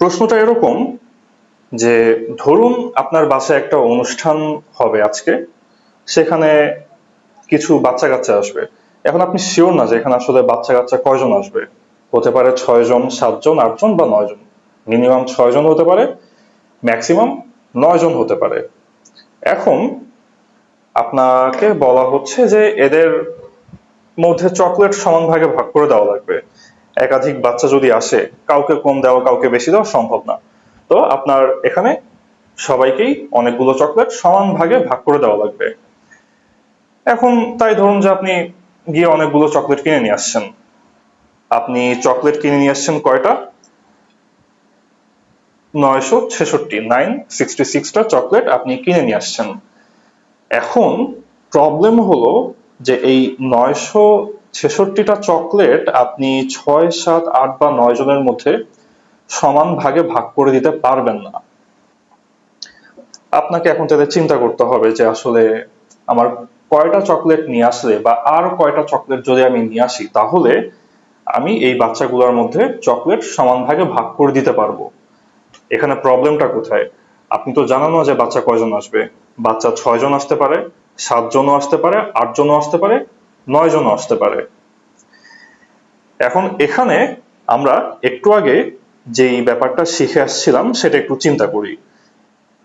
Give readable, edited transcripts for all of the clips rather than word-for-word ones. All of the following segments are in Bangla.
প্রশ্নটা এরকম যে ধরুন আপনার বাসায় একটা অনুষ্ঠান হবে আজকে, সেখানে কিছু বাচ্চা কাচ্চা আসবে। এখন আপনি শিওর না যে এখানে আসলে বাচ্চা কাচ্চা কয়জন আসবে। হতে পারে 6 জন, 7 জন, 8 জন বা 9 জন। মিনিমাম 6 জন হতে পারে, ম্যাক্সিমাম 9 জন হতে পারে। এখন আপনাকে বলা হচ্ছে যে এদের মধ্যে চকলেট সমান ভাগে ভাগ করে দেওয়া লাগবে। একাধিক বাচ্চা যদি আসে, কাউকে কম দেওয়া কাউকে বেশি দেওয়া সম্ভব না। তো আপনার এখানে সবাইকেই অনেকগুলো চকলেট সমান ভাগে ভাগ করে দেওয়া লাগবে। এখন তাই ধরুন যে আপনি গিয়ে অনেকগুলো চকলেট কিনে নিয়ে আসছেন। আপনি চকলেট কিনে নিয়ে আসছেন কয়টা? 966টা চকলেট আপনি কিনে নিয়ে আসছেন। এখন প্রবলেম হলো যে এই 966টা চকলেট আপনি 6, 7, 8 বা 9 জনের মধ্যে সমান ভাগে ভাগ করে দিতে পারবেন না। আপনাকে এখন তাদের চিন্তা করতে হবে যে আসলে আমার কয়টা চকলেট নিয়ে আসলে বা আর কয়টা চকলেট যদি আমি নিয়ে আসি, তাহলে আমি এই বাচ্চাগুলোর মধ্যে চকলেট সমান ভাগে ভাগ করে দিতে পারবো। এখানে প্রবলেমটা কোথায়? আপনি তো জানেন না যে বাচ্চা কয়জন আসবে। বাচ্চা 6 জন আসতে পারে, 7 জনও আসতে পারে, 8 জনও আসতে পারে, 9 জনও আসতে পারে। এখন এখানে আমরা একটু আগে যেই ব্যাপারটা শিখে আসছিলাম সেটা একটু চিন্তা করি,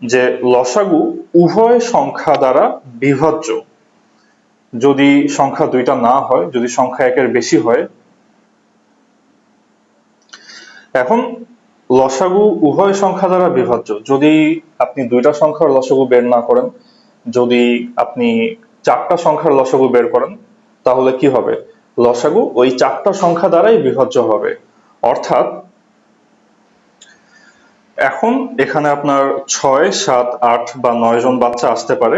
যে লসাগু উভয় সংখ্যা দ্বারা বিভাজ্য। যদি সংখ্যা দুইটা না হয়, যদি সংখ্যা একের বেশি হয়। এখন লসাগু উভয় সংখ্যা দ্বারা বিভাজ্য। যদি আপনি দুইটা সংখ্যার লসাগু বের না করেন, যদি আপনি 4টা সংখ্যার লসাগু বের করেন, তাহলে কি হবে? লসাগু ওই 4টা সংখ্যা দ্বারাই বিভাজ্য হবে। অর্থাৎ এখন এখানে আপনার 6, 7, 8 বা 9 জন বাচ্চা আসতে পারে।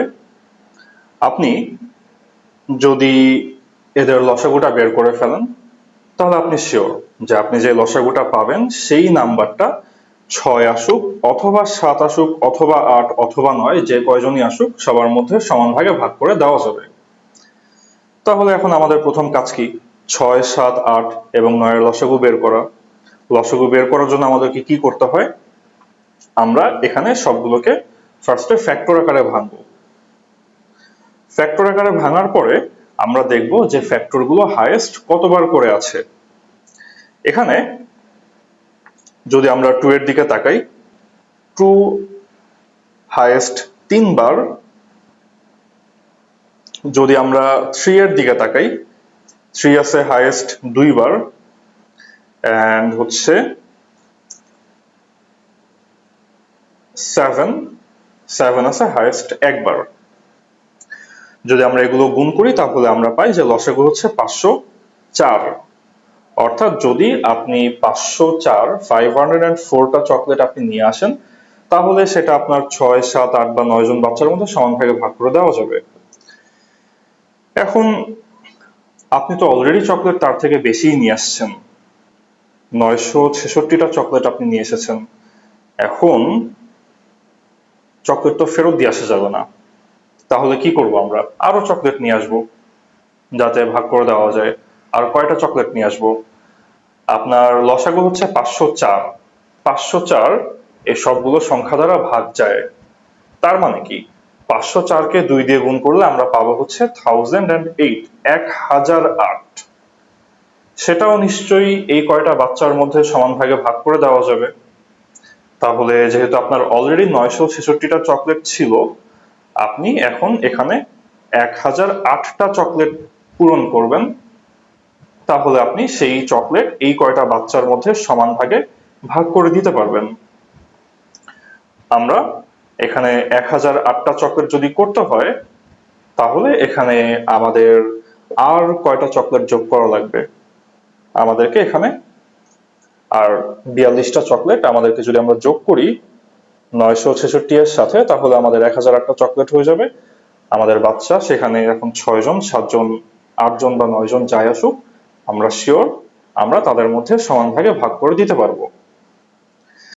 আপনি যদি এদের লসাগুটা বের করে ফেলেন, তাহলে আপনি শিওর যে আপনি যে লসাগুটা পাবেন সেই নাম্বারটা 6 আসুক অথবা 7 আসুক অথবা 8 অথবা 9, যে কয়জনই আসুক সবার মধ্যে সমান ভাগে ভাগ করে দেওয়া যাবে। তাহলে এখন আমাদের প্রথম কাজ কি? 6, 7, 8 এবং 9 এর লসাগু বের করা। লসাগু বের করার জন্য আমাদেরকে কি করতে হয়? আমরা এখানে সবগুলোকে ফার্স্টে ফ্যাক্টর আকারে ভাঙবো। ফ্যাক্টর আকারে ভাঙার পরে আমরা দেখব যে ফ্যাক্টরগুলো হাইয়েস্ট কতবার করে আছে। এখানে যদি আমরা 2 এর দিকে তাকাই, 2 হাইয়েস্ট 3 বার। যদি আমরা 3 এর দিকে তাকাই, 3 আছে হাইয়েস্ট 2 বার, এন্ড হচ্ছে 7 আছে হাইয়েস্ট 1 বার। যদি আমরা এগুলো গুণ করি তাহলে আমরা পাই যে লসাগু হচ্ছে 504। অর্থাৎ যদি আপনি 504টা চকলেট আপনি নিয়ে আসেন, তাহলে সেটা আপনার 6, 7, 8 বা 9 জন বাচ্চার মধ্যে সমান ভাগে ভাগ করে দেওয়া যাবে। এখন আপনি তো অলরেডি চকলেট তার থেকে বেশি নিয়ে আসছেন, 966টা চকলেট আপনি নিয়ে এসেছেন। এখন চকলেট তো ফেরত দিয়ে আসা যাবে না। তাহলে কি করব? আমরা আরো চকলেট নিয়ে আসবো যাতে ভাগ করে দেওয়া যায়। আর কয়টা চকলেট নিয়ে আসবো? আপনার লসাগু হচ্ছে 504। 504 এই সবগুলো সংখ্যা দ্বারা ভাগ যায়। তার মানে কি? 504কে 2 দিয়ে গুণ করলে আমরা পাবো হচ্ছে 1008, 1008। সেটাও নিশ্চয়ই এই কয়টা বাচ্চার মধ্যে সমান ভাগে ভাগ করে দেওয়া যাবে। তাহলে যেহেতু আপনার অলরেডি 966টা চকলেট ছিল, আপনি এখন এখানে 1008টা চকলেট পূরণ করবেন। তাহলে আপনি সেই চকলেট এই কয়টা বাচ্চার মধ্যে সমান ভাগে ভাগ করে দিতে পারবেন। আমরা এখানে 1008টা চকলেট যদি করতে হয়, তাহলে এখানে আমাদের আর কয়টা চকলেট যোগ করা লাগবে? আমাদেরকে এখানে আর 42টা চকলেট আমাদেরকে যদি আমরা যোগ করি 966 এর সাথে, তাহলে আমাদের 1008টা চকলেট হয়ে যাবে। আমাদের বাচ্চা সেখানে এখন 6 জন, 7 জন, 8 জন বা 9 জন যাই আসুক, আমরা শিওর আমরা তাদের মধ্যে সমান ভাগে ভাগ করে দিতে পারবো।